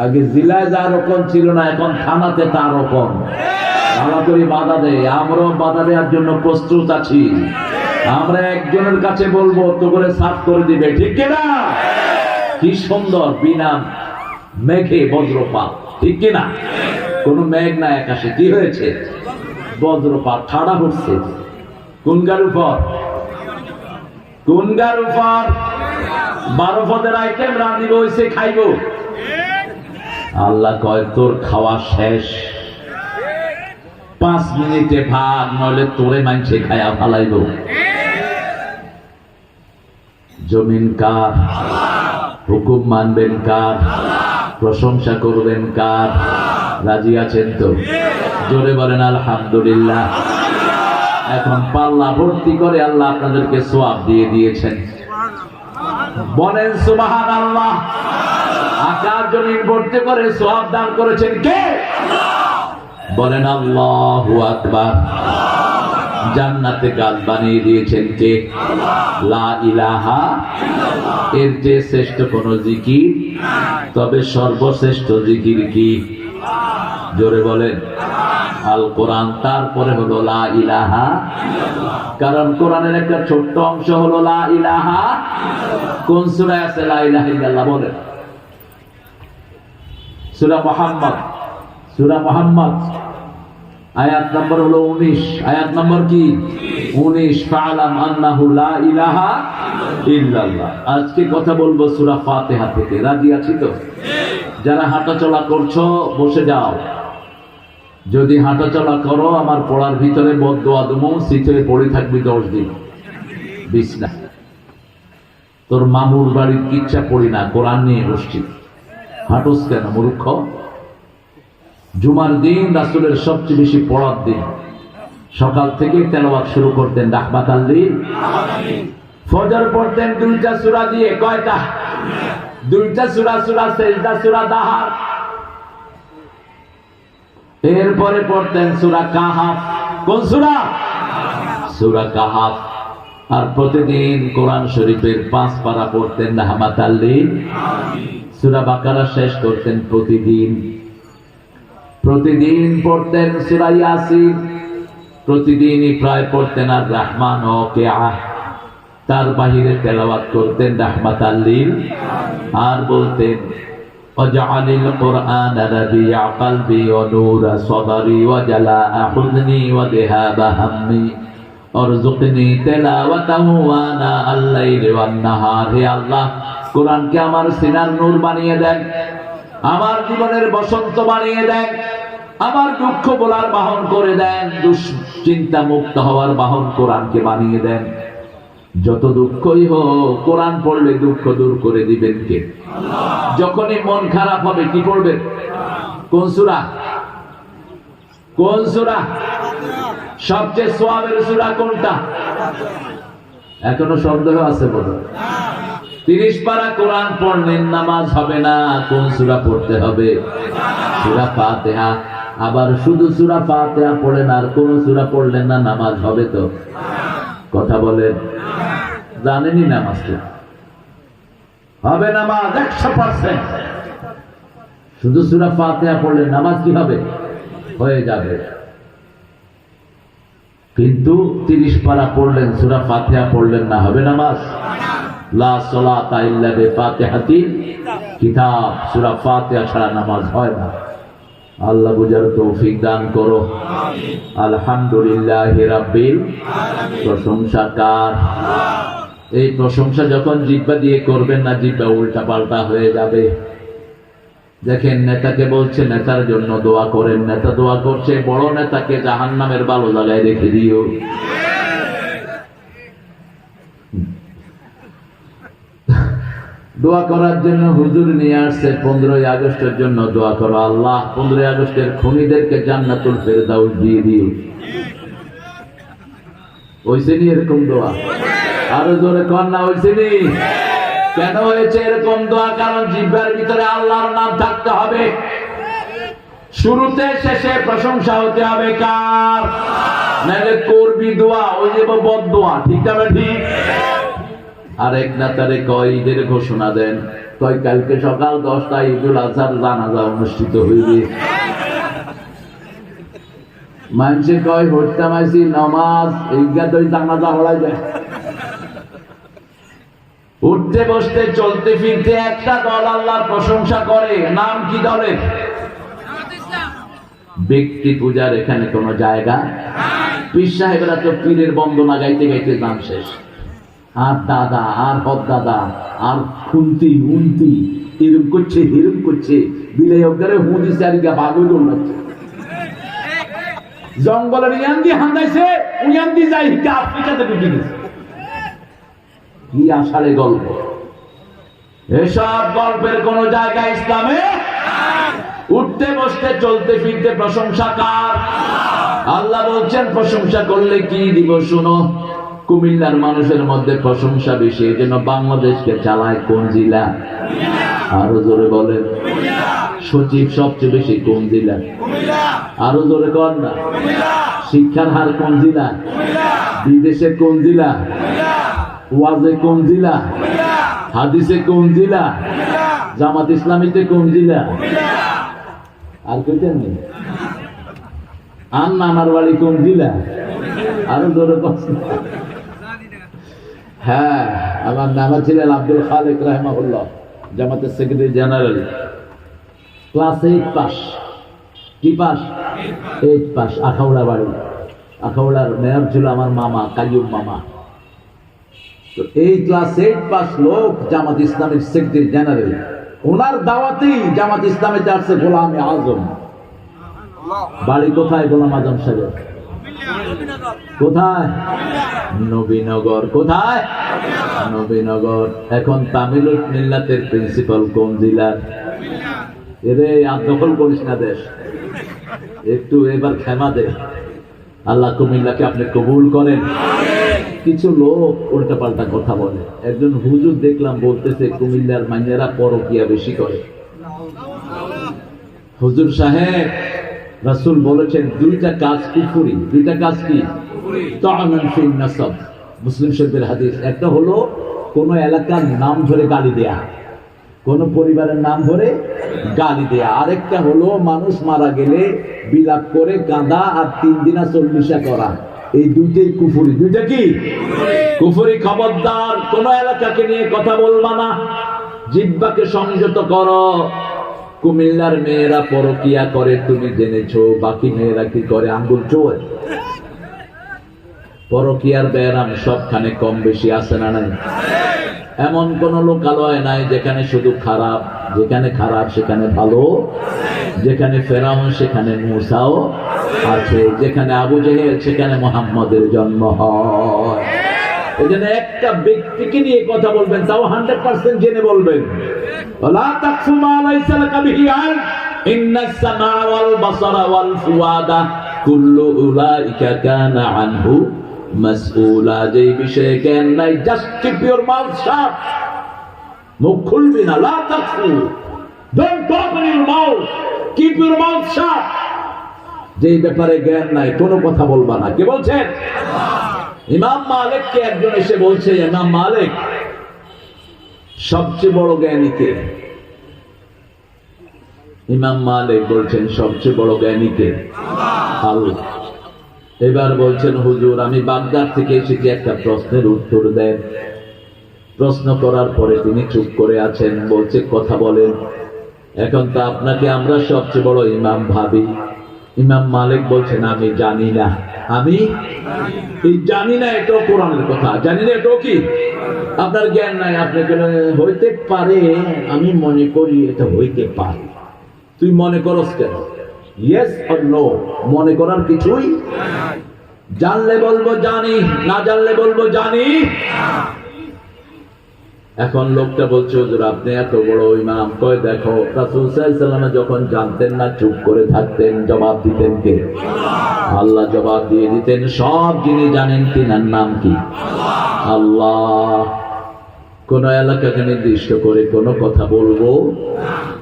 আগে জেলায় যা রকম ছিল না, এখন থানাতে তা রকম ভালো করে বাধা দেয়। আমরাও বাধা দেওয়ার জন্য প্রস্তুত আছি। আমরা একজনের কাছে বলবো তো করে সাফ করে দিবে, ঠিক কিনা? কি সুন্দর বিনা মেঘে বজ্রপাত, ঠিক কিনা? কোন মেঘ না আকাশে, কি হয়েছে? বজ্রপাত ঠাড়া হচ্ছে। কোন গার উপর? কোন গার উপর? 12 পদের আইটেম রাঁধিব, হইছে খাইব। আল্লাহ কয় তোর খাওয়া শেষ, 5 মিনিটে ভাগ, নইলে তোরে মানছে খায়া ফালাইব। জমিন কার? হুকুম মানবেন কার? প্রশংসা করবেন কার? রাজি আছেন তো? জোরে বলেন আলহামদুলিল্লাহ। এখন পাল্লা ভর্তি করে আল্লাহ আপনাদেরকে সওয়াব দিয়ে দিয়েছেন, বলেন সুবহানাল্লাহ। আকাশ জমিন ভর্তি করে সওয়াব দান করেছেন কে? বলেন আল্লাহু আকবার। জান্নাতে গাছ বানিয়ে দিয়েছেন কে? লা ইলাহা ইল্লাল্লাহ। এর যে শ্রেষ্ঠ কোন জিকির, তবে সর্বশ্রেষ্ঠ জিকির কি? জোরে বলেন আল কোরআন। তারপরে হলো লা ইলাহা ইল্লাল্লাহ, কারণ কোরআনের একটা ছোট্ট অংশ হলো লা ইলাহা। কোন সূরায় আছে লা ইলাহা ইল্লাল্লাহ? বলেন। সূরা মুহাম্মদ, সূরা মুহাম্মদ আয়াত নম্বর হলো 19। আয়াত নম্বর কি? 19। ফাআলাম আন্নাহু লা ইলাহা ইল্লাল্লাহ। আজকে কথা বলবো সূরা ফাতিহা থেকে। রাজি আছি তো? যারা হাঁটাচলা করছো বসে যাও। যদি হাঁটাচলা করো, আমার পড়ার ভিতরে বদদোয়া দেবো, সিটে পড়ে থাকবি 10 দিন। বিছনা তোর মামুর বাড়ির কিচ্ছা পড়ি না, কোরআন নিয়ে বসছি। হাঁটুস কেন মূর্খ? জুমার দিন রাসূলের সবচেয়ে বেশি পড়ার দিন। সকাল থেকে তেলাওয়াত শুরু করতেন রাহমাতাল লিল আলামিন। ফজর পড়তেন 2টা সূরা দিয়ে। কয়টা? 2টা সূরা, সূরা সেজদা, সূরা দাহার। এরপরে পড়তেন সূরা কাহাফ। কোন সূরা? সূরা কাহাফ। আর প্রতিদিন কোরআন শরীফের 5 পারা পড়তেন রাহমাতাল লিল আলামিন। সূরা বাকারা শেষ করতেন প্রতিদিন। প্রতিদিন পড়তেন সূরা ইয়াসিন। প্রতিদিনই প্রায় পড়তেন আর রহমান ও কিয়া। তার বাহিরে তেলাওয়াত করতেন রাহমাতাল লিল আলামিন। আর বলতেন ওয়াজআলিল কুরআন রাবিয়া কলবি ওয়া নূরা সাদরি ওয়া জালাআ হুজনি ওয়া যিহাবা হাম্মি ওয়ারযুকনি তিলাওয়াতাহু ওয়া না আল-লাইলি ওয়ান নাহার। হে আল্লাহ, কোরআনকে আমার সিনার নূর বানিয়ে দেন, আমার জীবনের বসন্ত বানিয়ে দেন, আমার দুঃখ বলার বাহন করে দেন, দুশ্চিন্তা মুক্ত হওয়ার বাহন কোরআনকে বানিয়ে দেন। যত দুঃখই হোক, কোরআন পড়লে দুঃখ দূর করে দিবেন কে? আল্লাহ। যখনই মন খারাপ হবে কি পড়বেন? কোন সূরা? কোন সূরা? সবচেয়ে সওয়াবের সূরা কোনটা? এখনো সন্দেহ আছে বোধহয়। 30 পারা কোরআন পড়লেন, নামাজ হবে না। কোন সূরা পড়তে হবে? সূরা ফাতিহা। আবার শুধু সূরা ফাতিহা পড়লেন আর কোন সূরা পড়লেন না, নামাজ হবে তো? কথা বলেন। জানেনই নামাজ হবে? নামাজ 100%। শুধু সূরা ফাতিহা পড়লেন, নামাজ কি হবে? হয়ে যাবে। কিন্তু 30 পারা পড়লেন, সূরা ফাতিহা পড়লেন না, হবে নামাজ? লা সালাতা ইল্লা বিফাতিহাতিল কিতাব। সূরা ফাতিহা ছাড়া নামাজ হয় না। আল্লাহ বুঝার তৌফিক দান করো, আমিন। আলহামদুলিল্লাহি রাব্বিল আলামিন। প্রশংসা কার? আল্লাহ। এই প্রশংসা যখন জিহ্বা দিয়ে করবেন না, জিহ্বা উল্টা পাল্টা হয়ে যাবে। দেখেন, নেতাকে বলছে নেতার জন্য দোয়া করেন, নেতা দোয়া করছে বড় নেতাকে জাহান্নামের ভালো জায়গায় রেখে দিও। দোয়া করার জন্য হুজুর নিয়ে আসছে 15ই আগস্টের জন্য দোয়া করো, আল্লাহ 15ই আগস্টের খুনিদেরকে জান্নাতুল ফেরদাউস দিয়ে দিও। হইছে নি এরকম দোয়া? আরো জোরে কর না, হইছে নি? কেন হয়েছে এরকম দোয়া? কারণ জিহ্বার ভিতরে আল্লাহর নাম থাকতে হবে। শুরুতে শেষে প্রশংসা হতে হবে কার? নাহলে করবি দোয়া, ওই যে বদ দোয়া। ঠিক আছে? ঠিক। আর এক নেতারে কয় ঈদের ঘোষণা দেন, কয় কালকে সকাল 10টায় ঈদুল আজহার জানাজা অনুষ্ঠিত হইবে। মানুষে কয় হত্যা মাইছি নামাজ এইগাদই জানাজা হলাই যায়। উঠতে বসতে চলতে ফিরতে একটা দল আল্লাহর প্রশংসা করে, নাম কি দলের? ব্যক্তি পূজার এখানে কোন জায়গা। পীর সাহেবরা তো পীরের বন্দনা গাইতে গাইতে নাম শেষ। আর দাদা আর দাদা আর খুন্তি উন্তি এরম করছে এরম করছে, বিলাই অজ্ঞারে হুঁদিছে আর গা বাগই দৌড়াচ্ছে। জঙ্গলের ইয়ান্দি হান্দাইছে, উয়ান্দি যাই হিকা আফ্রিকাতে ঢুকে গেছে। কি আষাঢ়ে গল্প, এসব গল্পের কোন জায়গা ইসলামে? উঠতে বসতে চলতে ফিরতে প্রশংসা কার? আল্লাহ বলছেন প্রশংসা করলে কি দিব শুনো। কুমিল্লার মানুষের মধ্যে প্রশংসা বেশি, এই জন্য বাংলাদেশকে চালায় কোন জেলা? আরো জোরে বলেন। সচিব সবচেয়ে বেশি কোন জেলা? আরো জোরে কর না। শিক্ষার হার কোন জেলা? বিদেশে কোন জেলা? ওয়াজে কোন জেলা? হাদিসে কোন জেলা? জামাত ইসলামীতে কোন জেলা? আর কইতেন নেই। আর নানার বাড়ি কোন জেলা? আরো জোরে কথা। হ্যাঁ, আমার নানা ছিলেন আব্দুল খালেক রাহিমাহুল্লাহ, জামাতের সেক্রেটারি জেনারেল। Class 8 pass. কি পাস? 8 পাস। আখাউড়া বাড়ি। আখাউড়ার মেয়র ছিল আমার মামা কাইয়ুম মামা। তো এই ক্লাস 8 পাস লোক জামাত ইসলামের সেক্রেটারি জেনারেল। ওনার দাওয়াতেই জামাত ইসলামে আসছে গোলাম আজম। বাড়ি কোথায় গোলাম আজম সাহেব? কোথায়? নবীনগর। কোথায়? নবীনগর। এখন তামিলুল মিল্লাতের প্রিন্সিপাল কোন জেলার? এরে আর দখল করিস না দেশ, একটু এবার ক্ষমা দে। আল্লাহ কুমিল্লাকে আপনি কবুল করেন। কিছু লোক উল্টা পাল্টা কথা বলে। একজন হুজুর দেখলাম বলতেছে কুমিল্লার মাইনেরা পরকিয়া বেশি করে। হুজুর সাহেব, রাসূল বলেছেন দুইটা কাজ কুফরি। দুইটা কাজ কি? তা'নান ফিন নাসাব, মুসলিম শরীফের হাদিস। একটা হলো কোন এলাকার নাম ধরে গালি দেয়া, কোন পরিবারের নাম ধরে গালি দেয়া। আরেকটা হলো মানুষ মারা গেলে বিলাপ করে কাঁদা আর 3 দিনা 40 করা। এই দুইটাই কুফরি। দুইটা কি কুফরি? খবরদার কোন এলাকাকে নিয়ে কথা বলবা না, জিহ্বাকে সংযত করো। কুমিল্লার মেয়েরা পরকিয়া করে তুমি জেনেছো, বাকি মেয়েরা কি করে? আঙ্গুল চোর। পরকিয়ার ব্যারাম সবখানে কম বেশি আছে না নাই? এমন কোন লোকালয় নাই যেখানে শুধু খারাপ। যেখানে খারাপ সেখানে ভালো, যেখানে ফেরাউন সেখানে মূসাও আছে, যেখানে আবু জেহেল সেখানে মুহাম্মদের জন্ম হয়। এজন্য একটা ব্যক্তিকে নিয়ে কথা বলবেন, তাও 100% জেনে বলবেন। ওয়ালা তাকফু মা লাইসা লাকা বিহি ইলম, ইন্নাস সামা ওয়াল বাসারা ওয়াল ফুয়াদা কুল্লু উলাইকা কানা আনহু মাসউলা। যে বিষয়ে জ্ঞান নাই, just keep your mouth shut. মুখ খুলবি না। লা তাকফু, don't open your mouth, keep your mouth shut. যেই ব্যাপারে জ্ঞান নাই কোনো কথা বলবা না। কে বলছেন? ইমাম মালিককে একজন এসে বলছে, ইমাম মালিক সবচেয়ে বড় জ্ঞানী কে? ইমাম মালিক বলছেন সবচেয়ে বড় জ্ঞানী কে? আল্লাহ। এবার বলছেন হুজুর আমি বাগদাদ থেকে এসেছি, একটা প্রশ্নের উত্তর দেন। প্রশ্ন করার পরে তিনি চুপ করে আছেন। বলছে কথা বলেন। এখন তো আপনাকে আমরা সবচেয়ে বড় ইমাম ভাবি। ইমাম মালিক বলছেন আমি জানি না। আমি এই জানি না, এটাও কোরআনের কথা। জানি না এটাও কি? আপনার জ্ঞান নাই। আপনি হইতে পারে, আমি মনে করি এটা হইতে পারে। তুই মনে করস কেন? ইয়েস অর নো, মনে করার কিছুই। জানলে বলবো জানি, না জানলে বলবো জানি। এখন লোকটা বলছে হুজুর আপনি এত বড় ইমাম। কয় দেখো রাসূল সাল্লাল্লাহু আলাইহি ওয়াসাল্লাম যখন জানতেন না চুপ করে থাকতেন, জবাব দিতেন কে? আল্লাহ জবাব দিয়ে দিতেন। সব যিনি জানেন তিনার নাম কি? আল্লাহ। কোন এলাকাকে নির্দিষ্ট করে কোন কথা বলবো?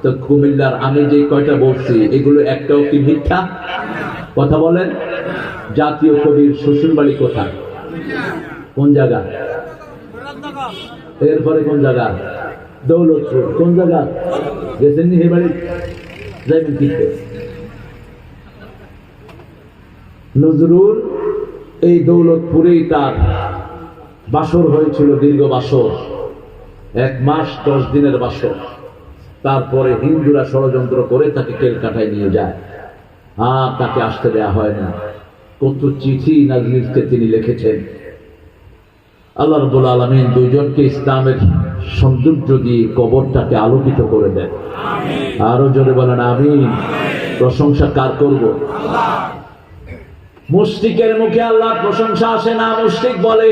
তো কুমিল্লার আমি যে কয়টা বলছি এগুলো একটাও কি মিথ্যা? কথা বলেন। জাতীয় কবির শ্বশুর বাড়ি কোথায়? কোন জায়গা? এরপরে কোন জায়গা? দৌলতপুর। কোন জায়গা গেছেন নি? বাড়ি যাইবেন কিনতে। নজরুল এই দৌলতপুরেই তার বাসর হয়েছিল, দীর্ঘ বাসর, 1 মাস 10 দিনের বাসর। তারপরে হিন্দুরা ষড়যন্ত্র করে তাকে কেলকাটায় নিয়ে যায়, আর তাকে আসতে দেয়া হয় না। কত চিঠি নাজনীরকে তিনি লিখেছেন। আল্লাহ রাব্বুল আলামিন দুইজনকে ইসলামের সৌন্দর্য দিয়ে কবরটাকে আলোকিত করে দেন। আরো জোরে বলেন আমিন। প্রশংসা কার করব? মুশরিকের মুখে আল্লাহর প্রশংসা আসে না। মুশরিক বলে,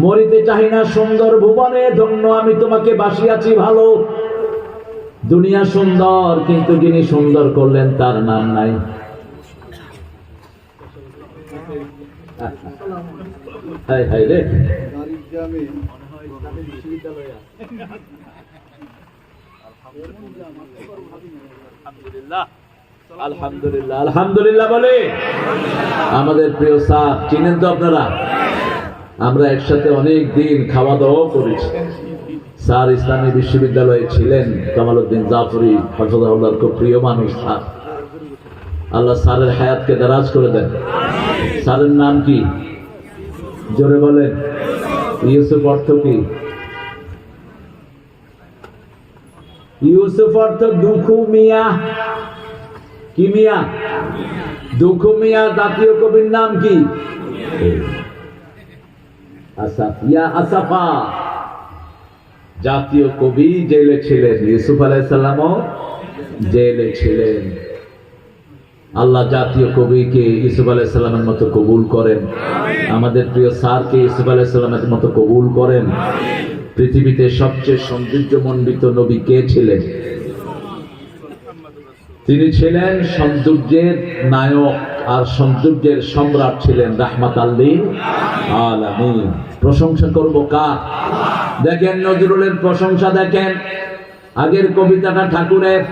মরিতে চাহি না সুন্দর ভুবনে, ধন্য আমি তোমাকে বাসিয়াছি ভালো। দুনিয়া সুন্দর, কিন্তু যিনি সুন্দর করলেন তার নাম নাই। হায় হায় রে। আলহামদুলিল্লাহ, আলহামদুলিল্লাহ বলে। আমাদের প্রিয় স্যার চিনেন তো আপনারা? আমরা একসাথে অনেক দিন খাওয়া দাওয়া করেছি। স্যার ইসলামী বিশ্ববিদ্যালয়ে ছিলেন, কামালউদ্দিন জাফরি হাফিজাহুল্লাহর খুব প্রিয় মানুষ স্যার। আল্লাহ স্যারের হায়াতকে দারাজ করে দেন। স্যারের নাম কি? জোরে বলেন। ইউসুফ অর্থ কি? ইউসুফ অর্থ দুখু মিয়া। কি মিয়া? দুখু মিয়া। জাতীয় কবির নাম কি? আসাফিয়া, আসাফা। জাতীয় কবি জেলে ছিলেন, ইউসুফ আলাইহিস সালামও জেলে ছিলেন। আল্লাহ জাতীয় কবিকে ইউসুফ আলাইহিস সালামের মতো কবুল করেন। আমাদের প্রিয় স্যারকে ইউসুফ আলাইহিস সালামের মতো কবুল করেন। পৃথিবীতে সবচেয়ে সৌন্দর্যমণ্ডিত নবী কে ছিলেন? তিনি ছিলেন সৌন্দর্যের নায়ক, আর সৌন্দর্যের সম্রাট ছিলেন রাহমাতাল লিল আলামিন। প্রশংসা করব কার? দেখেন নজরুলের প্রশংসা দেখেন। আগের কবিতাটা ঠাকুরের,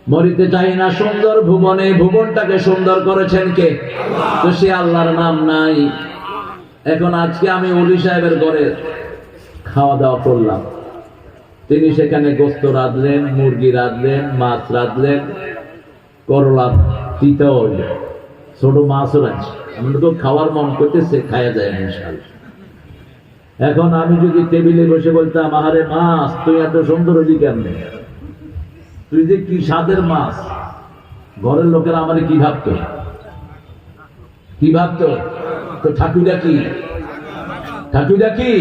মরিতে চাই না সুন্দর ভুবনে, ভুবনটাকে সুন্দর করেছেন কে? তো সে আল্লাহর নাম নাই। এখন আজকে আমি ওলি সাহেবের ঘরে খাওয়া দাওয়া করলাম, তিনি সেখানে গোস্ত রাঁধলেন, মুরগি রাঁধলেন, মাছ রাঁধলেন, করলা তিতা হইল, ছোট মাছও রাঁধছে। আমরা তো খাওয়ার মন করতেছে, খাওয়া যায় না ইনশাআল্লাহ। এখন আমি যদি টেবিলে বসে বলতাম, আহারে মাছ তুই এত সুন্দর হইলি কেমনে, তুই যে কি স্বাদের মাছ, ঘরের লোকেরা আমারে কি ভাবতো? কি ভাবতো? তো ঠাকুরা কি? ঠাকুরা কি?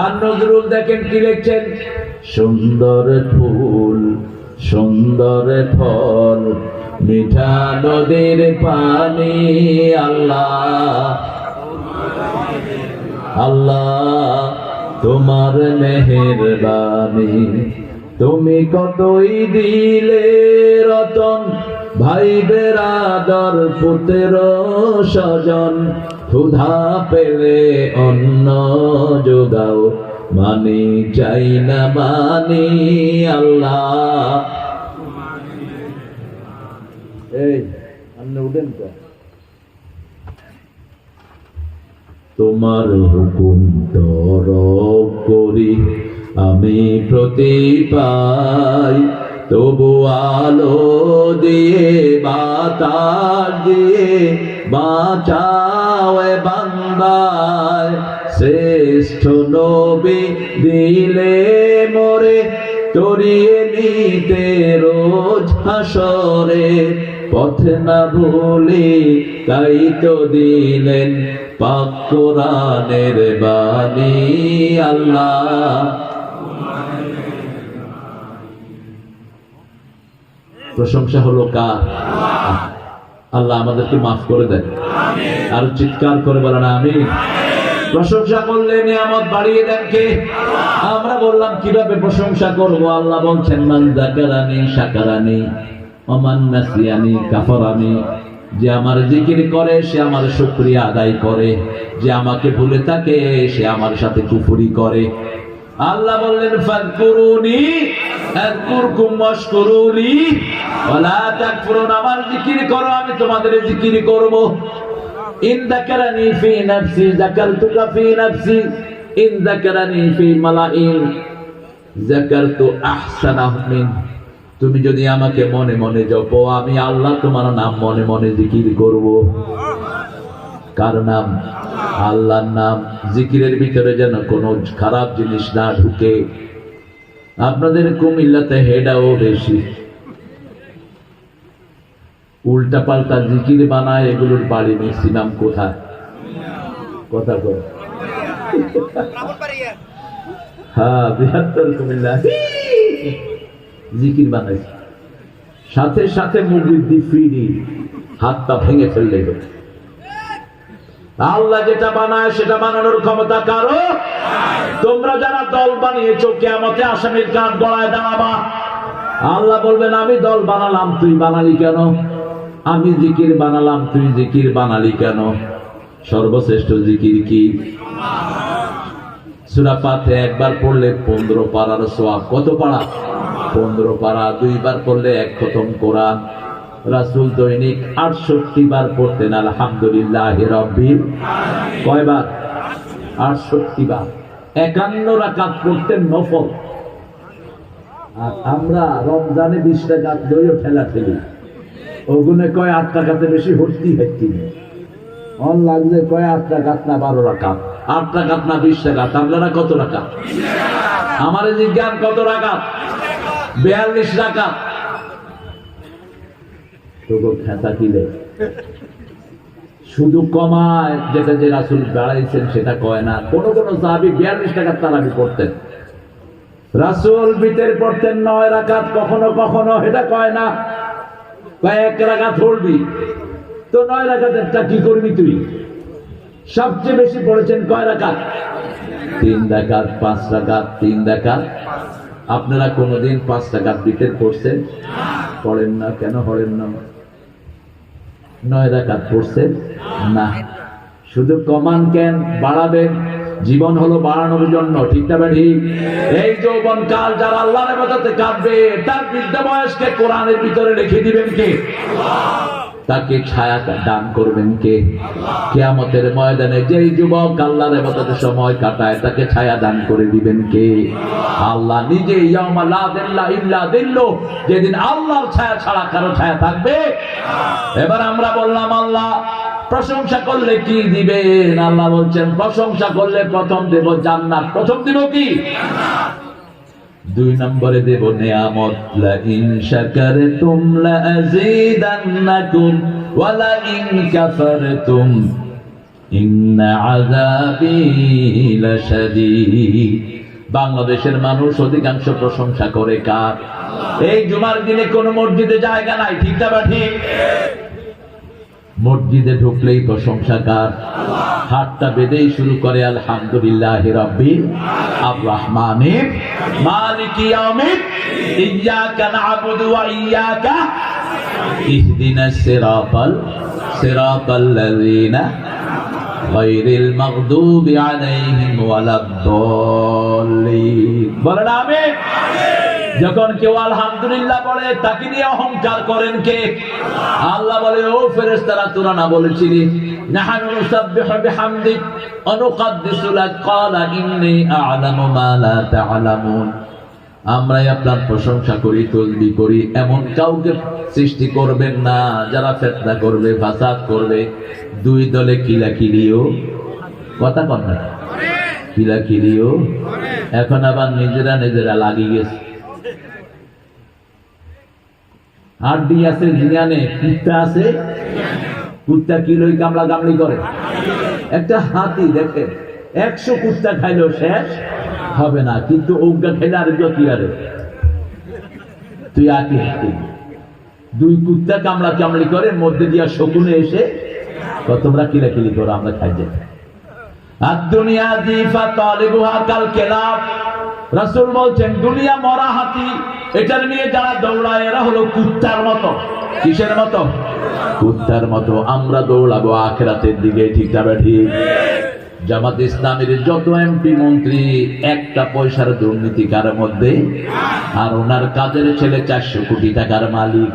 আর নজরুল দেখেন কি লিখছেন, সুন্দর ফুল সুন্দর ফল মিঠা নদীর পানি, আল্লাহ আল্লাহ তোমার মেহেরবানি, তুমি কতই দিলে রতন, ভাই বেরাদর পুত্র স্বজন, ক্ষুধা পেলে অন্ন যোগাও, মানি চাই না মানি, আল্লাহ। এই আপনি উঠেন তো। তোমার হুকুম তরক করি আমি প্রতি পাই, তবু আলো দিয়ে বাতাস দিয়ে বাঁচাও বান্দায়, শ্রেষ্ঠ নবী দিলে মোরে তরিয়ে নিতে রোজ হাসরে, পথ না ভুলি তাই তো দিলেন পাক কোরআনের বাণী, আল্লাহ। প্রশংসা হলো কার? আল্লাহ আমাদেরকে মাফ করে দেন। আর চিৎকার করে বলেন আমিন। প্রশংসা করলে নিয়ামত বাড়িয়ে দেন কে? আমরা বললাম কিভাবে প্রশংসা করব? আল্লাহ বলছেন মান যাকারানি শাকারানি ওয়া মান নাসিয়ানি কাফারানি, যে আমার জিকির করে সে আমার শুকরিয়া আদায় করে, যে আমাকে ভুলে থাকে সে আমার সাথে কুফরি করে। আল্লাহ বললেন ফাযকুরুনি আযকুরকুম ওয়াশকুরুলি ওয়া লা তাকফুরুন, আমার জিকির করো আমি তোমাদের জিকির করব। ইন যাকারানি ফি নাফসি যাকারতুকা ফি নাফসি, ইন যাকারানি ফি মালাইন যাকারতু আহসানাহু মিন, তুমি যদি আমাকে মনে মনে জপো, আমি আল্লাহ তোমার নাম মনে মনে জিকির করব। কার নাম? আল্লাহর নাম। জিকিরের ভিতরে যেন কোনো খারাপ জিনিস না ঢুকে। আপনাদের কুমিল্লাতে হেডাও বেশি, উল্টা পাল্টা জিকির বানায়, এগুলোর বাড়ি ম্যাক্সিমাম কোথায়? কথা কয় হ্যাঁ, বৃহত্তর কুমিল্লা জিকির বানাইছে, সাথে সাথে মুরগির ফ্রি, হাত পা ভেঙে ফেললে। আল্লাহ যেটা বানায় সেটা বানানোর ক্ষমতা কারো? তোমরা যারা দল বানিয়েছো, কিয়ামতে আসামির কাঠ গড়ায় দাঁড়াবা। আল্লাহ বলবেন, আমি দল বানালাম, তুই বানালি কেন? আমি জিকির বানালাম, তুই জিকির বানালি কেন? সর্বশ্রেষ্ঠ জিকির কি? সূরা ফাতিহা একবার পড়লে 15 পারার সওয়াব। কত পারা? 15 পারা। 2 বার পড়লে 1 খতম কোরআন। রাসূল দৈনিক 68 বার পড়তেন আলহামদুলিল্লাহি রাব্বিল আলামিন। কয়বার? 68 বার। 51 রাকাত পড়তেন নফল। আর আমরা রমজানে 20 রাকাত দইও ঠেলা ঠেলি, ওগুনে কয় 8 রাকাতে বেশি ভর্তি হচ্ছি না। অন লাগলে কয় 8 রাকাত না 12 রাকাত, 8 রাকাত না 20 রাকাত। আপনারা কত রাকাত? আমারে জিজ্ঞান কত রাকাত? 42 রাকাত। তোগো খেতা কিলে শুধু কমায়, যেটা যে রাসূল বাড়াইছেন সেটা কয় না। কোন কোন সাহাবী 42 রাকাত তারাবি পড়তেন, রাসূল বিতের পড়তেন 9 রাকাত, কখনো কখনো, এটা কয় না। কয় 1 রাকাত পড়বি তো 9 রাকাতেরটা কি করবি তুই? সবচেয়ে বেশি পড়েছেন কয় রাকাত? 3 রাকাত, 5 রাকাত, 3 রাকাত। আপনারা কোনদিন 5 রাকাত বিতের পড়ছেন? পড়েন না। কেন পড়েন না? 9 রাকাত পড়ছেন না। শুধু কমান কেন, বাড়াবেন। জীবন হলো বাড়ানোর জন্য, ঠিক না ঠিক? এই যৌবন কাল যারা আল্লাহর ইবাদতে কাটবে, তার বৃদ্ধ বয়সকে কোরআনের ভিতরে রেখে দিবেন কে? তাকে ছায়া দান করবেন কে? কিয়ামতের ময়দানে যেই যুবক আল্লাহর ইবাদতে সময় কাটায়, তাকে ছায়া দান করে দিবেন কে? আল্লাহ নিজে। ইয়াউমা লা যিল্লা ইল্লা যিল্লু, যেদিন আল্লাহর ছায়া ছাড়া কারো ছায়া থাকবে। এবার আমরা বললাম, আল্লাহ প্রশংসা করলে কি দিবেন? আল্লাহ বলছেন, প্রশংসা করলে প্রথম দেব জান্নাত। প্রথম দেব কি? জান্নাত। 2 নম্বরে দেব নিয়ামত। লা ইন শাকারতুম লা আযীদান্নাকুম ওয়া লা ইন কাফারতুম ইন্না আযাবী লাশাদীদ। বাংলাদেশের মানুষ অধিকাংশ প্রশংসা করে কার? এই জুমার দিনে কোন মসজিদে জায়গা নাই, ঠিক না ঠিক? মসজিদে ঢুকলেই প্রশংসা কার? হাতটা বেঁধেই শুরু করে আলহামদুলিল্লাহি রাব্বিল আররাহমানির মালিকি ইয়াউমিদ ইয়্যাকা না'বুদু ওয়া ইয়্যাকা ইহদিনাস সিরাতাল্লাযীনা গায়রিল মাগদুবি আলাইহিম ওয়ালাদ-দাল্লিন। বলেন আমিন। যখন কেউ আলহামদুলিল্লাহ বলে, তাকে নিয়ে অহংকার করেন কে? আল্লাহ বলে, ও ফেরেশতারা, তোরা না বলেছিলি নাহনু নুসাব্বিহু বিহামদিক ওয়া নুকদ্দিসু লাক, ক্বালা ইন্নী আ'লামু মা লা তা'লামুন। আমরাই আপনার প্রশংসা করি, তসবিহ করি। এমন কাউকে সৃষ্টি করবেন না যারা ফিতনা করবে, ফাসাদ করবে। 2 দলে কিলাকিলিও, কথা কন না, কিলাকিলিও। এখন আবার নিজেরা নিজেরা লাগিয়ে গেছে। হাড্ডি আছে জিয়ানে, কুত্তা আছে। কুত্তা কিলোই কামলা কামলি করে। একটা হাতি দেখেন 100 কুত্তা খাইলেও শেষ হবে না, কিন্তু ওগা খাইলে আরেকটা কি আরে তুই আকি হাতি। 2 কুত্তা কামলা কামলি করে, মধ্যে দিয়া শকুনে এসে তোমরা কিলাকিলি করো, আমরা খাই যাই। আর দুনিয়া জিফা তালিবুহা কাল কেলাব। রাসূল বলছেন, দুনিয়া মরা হাতি, এটার নিয়ে যারা দৌড়ায় এরা হলো কুত্তার মতো। কিসের মতো? কুত্তার মতো। আমরা দৌড়াবো আখিরাতের দিকে, ঠিক না ঠিক? জামাত ইসলামের যত এমপি মন্ত্রী, একটা পয়সার দুর্নীতি কার মধ্যে? আর ওনার কাজের ছেলে 400 কোটি টাকার মালিক।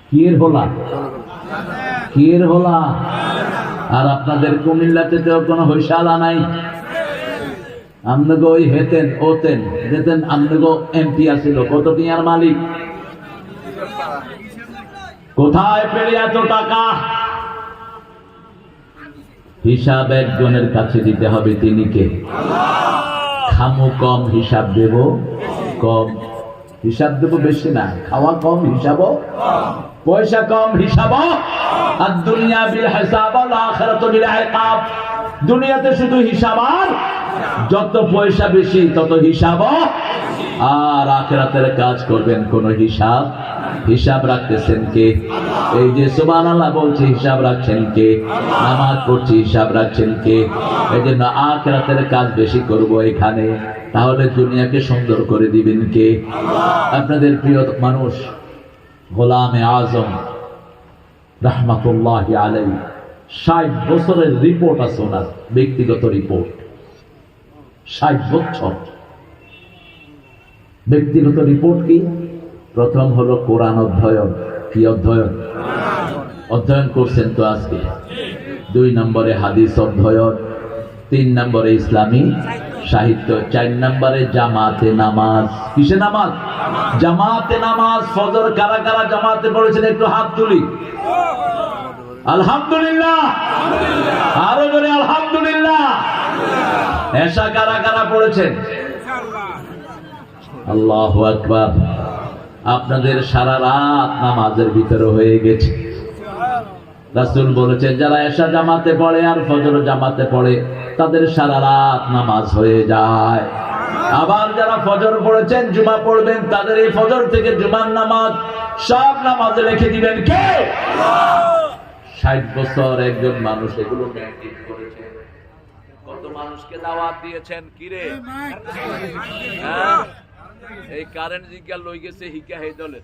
কি এর হলা? কি এর হলা? আর আপনাদের কুমিল্লাতে তো কোনো হৈশালা নাই। আমনগো ওই হেতেন ওতেন যেতেন, আমনগো এমপি আসিল, কত টিয়ার মালিক, কোথায় পেলে এত টাকা? হিসাব একজনের কাছে দিতে হবে, তিনি কে? খামু কম, হিসাব দেব কম। হিসাব দেব বেশি না, খাওয়া কম, হিসাবও পয়সা কম, হিসাবও। আর দুনিয়া বিল হিসাব ওয়াল আখিরাতু বিল ইকাব। দুনিয়াতে শুধু হিসাব, আর যত পয়সা বেশি তত হিসাবও। আর আখিরাতের কাজ করবেন কোন হিসাব? হিসাব রাখতেছেন কে? এই যে সুবহানাল্লাহ বলছি, হিসাব রাখছেন কে? নামাজ পড়ছি, হিসাব রাখছেন কে? এই জন্য আখিরাতের কাজ বেশি করব এখানে, তাহলে দুনিয়াকে সুন্দর করে দিবেন কে? আপনাদের প্রিয় মানুষ গোলামে আজম রাহমাতুল্লাহি আলাইহি 60 বছরের রিপোর্ট আছে ওনার, ব্যক্তিগত রিপোর্ট। 60 বছর ব্যক্তিগত রিপোর্ট। কি? প্রথম হলো কোরআন অধ্যয়ন। কি অধ্যয়ন? অধ্যয়ন করছেন তো আজকে। 2 নম্বরে হাদিস অধ্যয়ন, 3 নম্বরে ইসলামী সাহিত্য, 4 নম্বরে জামাতে নামাজ। কিসে নামাজ? জামাতে নামাজ। ফজর কারা কারা জামাতে পড়েছেন একটু হাত তুলি। আলহামদুলিল্লাহ, আরো জোরে আলহামদুলিল্লাহ। এশা কারা কারা পড়েছেন? আল্লাহু আকবার। আপনাদের সারা রাত নামাজের ভিতরে হয়ে গেছে। রাসূল বলেছেন, যারা এশা জামাতে পড়ে আর ফজর জামাতে পড়ে তাদের সারা রাত নামাজ হয়ে যায়। আবার যারা ফজর পড়েছেন, জুমা পড়বেন, তাদের এই ফজর থেকে জুমার নামাজ সব নামাজে রেখে দিবেন কে? 60 বছর একজন মানুষ এগুলো মেইনটেইন করেছে। কত মানুষকে দাওয়াত দিয়েছেন? কিরে এই কারেন্ট জিজ্ঞা লই গেছে হিকা হে দলে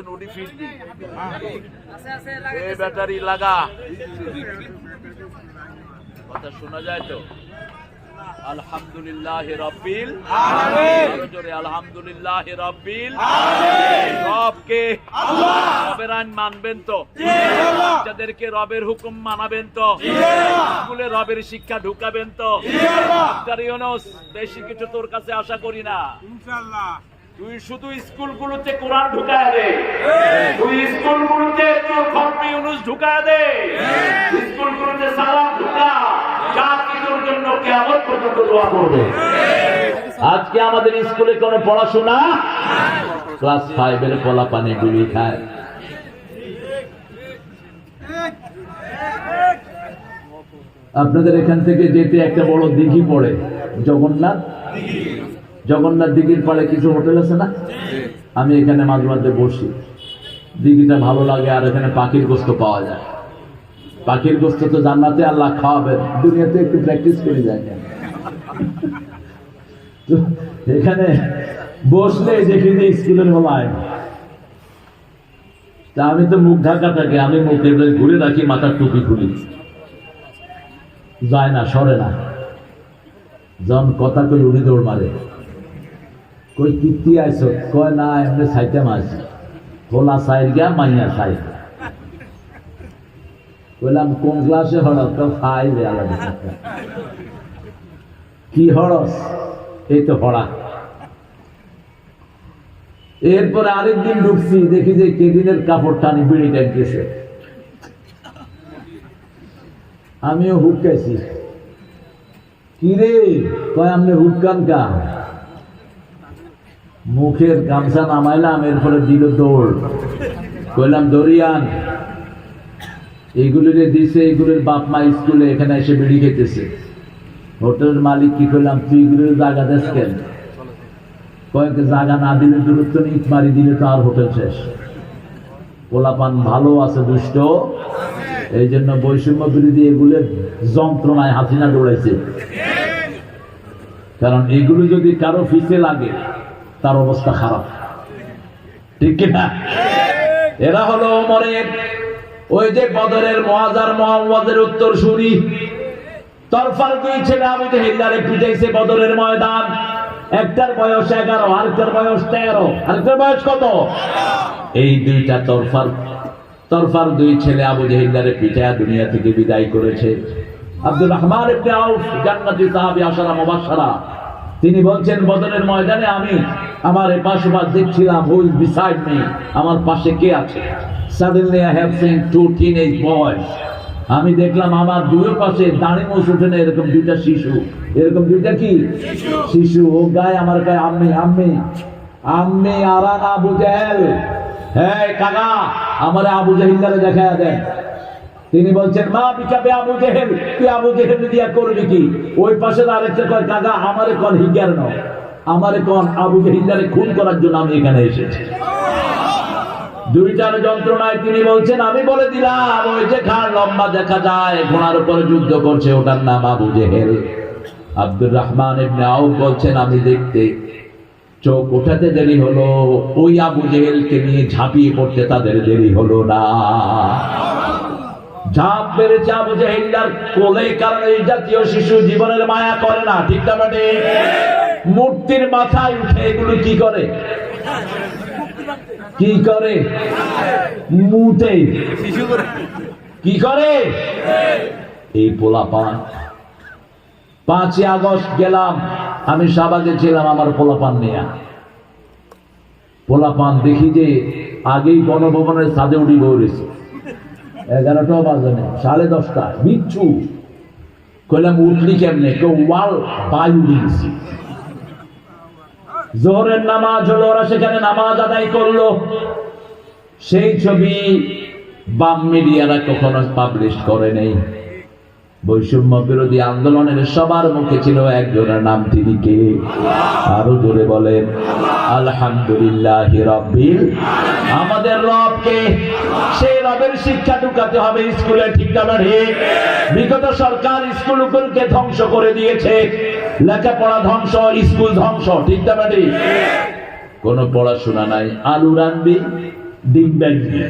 নুডি ফিরবি এই ব্যাটারি লাগা। কথা শোনা যায় তো? আলহামদুলিল্লাহ রাব্বিল আলামিন। আলহামদুলিল্লাহ রাব্বিল আলামিন। রবকে আল্লাহ, রবের আইন মানবেন তো? যাদেরকে রবের হুকুম মানাবেন তো? স্কুলে রবের শিক্ষা ঢুকাবেন তো? ডাক্তার ইউনূস, বেশি কিছু তোর কাছে আশা করি না ইনশাআল্লাহ। তুই শুধু স্কুলগুলোতে কোরআন ঢুকায় দে, তুই স্কুলগুলোতে তোর খতমে ইউনূস ঢুকায় দে, স্কুলগুলোতে সালাম ঢুকা। জাতির জন্য কিয়ামত পর্যন্ত দোয়া করবে। আজকে আমাদের স্কুলে কোনো পড়াশোনা, ক্লাস 5 এর পোলা পানি ডুবি খায়। আপনাদের এখান থেকে যেতে একটা বড় দিঘি পড়ে, জগন্নাথ। জগন্নাথ দিঘির পাড়ে কিছু হোটেল আছে না? আমি এখানে মাঝে মাঝে বসি। দিঘিটা ভালো লাগে, আর এখানে পাখির গোস্ত পাওয়া যায়। পাখির গোস্ত তো জান্নাতে আল্লাহ খাওয়াবেন, দুনিয়াতে একটু প্র্যাকটিস করে যায়। এখানে বসলে দেখি যে স্কুলের হলায়, তা আমি তো মুখ ঢাকা থাকি, আমি মুখ ঘুরে রাখি, মাথার টুপি খুলি, যায় না, সরে না। যখন কথা কই উনি দৌড় মারে, কই কীর্তি আইস? কয় না, এমনি সাইটাম আছি, খোলা সাইড গিয়া মাইয়া সাইড। বললাম কোন ক্লাসে হড়স? তো 5 আলাদা। কি হড়স? এই তো হড়া। এরপরে আরেকদিন ঢুকছি, দেখি যে কেবিনের কাপড় টানি বিড়ি টানতেছে। আমিও হুক্কাইছি। কি রে? কয় আমনে হুক্কান কা? মুখের গামছা নামাইলাম, এরপরে দিল দৌড়। কইলাম দরিয়ান, এইগুলোরে দিছে, এইগুলোর বাপ মা স্কুলে এখানে এসে বিড়ি খেতেছে। হোটেলের মালিক কি করলাম, তুই এগুলোর জায়গা দেশ কেন? কয়েক জায়গা না দিলে, দূরত্ব ইট মারি দিলে তো আর হোটেল শেষ। পোলাপান ভালো আছে, দুষ্ট, এই জন্য বৈষম্য বিরোধী এগুলোর যন্ত্রণায় হাসিনা দৌড়াইছে। কারণ এগুলো যদি কারো ফিসে লাগে তার অবস্থা খারাপ, ঠিক কিনা? এরা হলো ওমরের, ওই যে বদরের মুআযার মুআওয়াজের উত্তরসূরি। তরফার 2 ছেলে আবু জাহেলরে পিটাইছে বদরের ময়দান। একটার বয়স 11, আরেকটার বয়স 13। আরেকটার বয়স কত? এই 2টা তরফার দুই ছেলে আবু জাহিলকে পিটায়া দুনিয়া থেকে বিদায় করেছে। আব্দুর রহমান ইবনে আউফ জান্নাতি সাহাবী আশারা মুবাশশারা, তিনি বলছেন বদরের ময়দানে আমি আমার এপাশ ওপাশ দেখছিলাম, হুই বিসাইড মি, আমার পাশে কে আছে। Suddenly I have seen to teenage বয়স, আমি দেখলাম আমার দুই পাশে দাঁড়ি মোষ উঠে না, এরকম দুইটা শিশু, এরকম দুইটা কি শিশু, ও গায়ে আমার গায়ে আম্মি আম্মি আম্মি আরান আবু জাহেল, হ্যাঁ কাকা আমার আবু জাহিলকে দেখা দেন। তিনি বলছেন মা বিকাবে আবু জাহেল, তুই আবু জাহেল দিয়া করবি কি? ওই পাশে আরেকটা কয় কাকা আমারে কোন হিগার ন, আমারে কোন আবু জাহিলকে খুন করার জন্য আমি এখানে এসেছি। দুইটার যন্ত্রণায় তিনি বলছেন আমি বলে দিলাম, ওই যে ঘাড় লম্বা দেখা যায় ঘোড়ার উপরে যুদ্ধ করছে, ওটার নাম আবু জাহেল। আব্দুর রহমান ইবনে আউফ বলছেন আমি দেখতে চোখ ওঠাতে দেরি হলো, ওই আবু জাহেলকে নিয়ে ঝাঁপিয়ে পড়তে তাদের দেরি হলো না। ঝাঁপ বেড়েছে আবু জাহিলদার কোলে, কারণ এই জাতীয় শিশু জীবনের মায়া করে না, ঠিক না বেটে? মূর্তির মাথায় উঠে এগুলো কি করে, কি করে? মুতে কি করে? এই পোলাপান 5ই আগস্ট গেলাম, আমি শাহবাগে ছিলাম আমার পোলাপান নিয়ে। পোলাপান দেখি যে আগেই গণভবনের ছাদে উঠি দৌড়েছে, 11টাও বাজে না, 10:30 বিচ্ছু। কইলাম উঠলি কেমনে? কেউ ওয়াল পাই উঠে গেছি। জোহরের নামাজ হলো, ওরা সেখানে নামাজ আদায় করলো। সেই ছবি বাম মিডিয়ারা কখনো পাবলিশ করে নেই। বৈষম্য বিরোধী আন্দোলনের সবার মুখে ছিল একজনের নাম, তিনি কে? আরো জোরে বলেন আলহামদুলিল্লাহি রাব্বিল। আমাদের রবকে, সেই রবের শিক্ষা ঢুকাতে হবে স্কুলে, ঠিক না? বিগত সরকার স্কুলগুলোকে ধ্বংস করে দিয়েছে, লেখাপড়া ধ্বংস, স্কুল ধ্বংস, ঠিক না? কোনো পড়াশোনা নাই, আলু রানবি ডিম ব্যাগবি,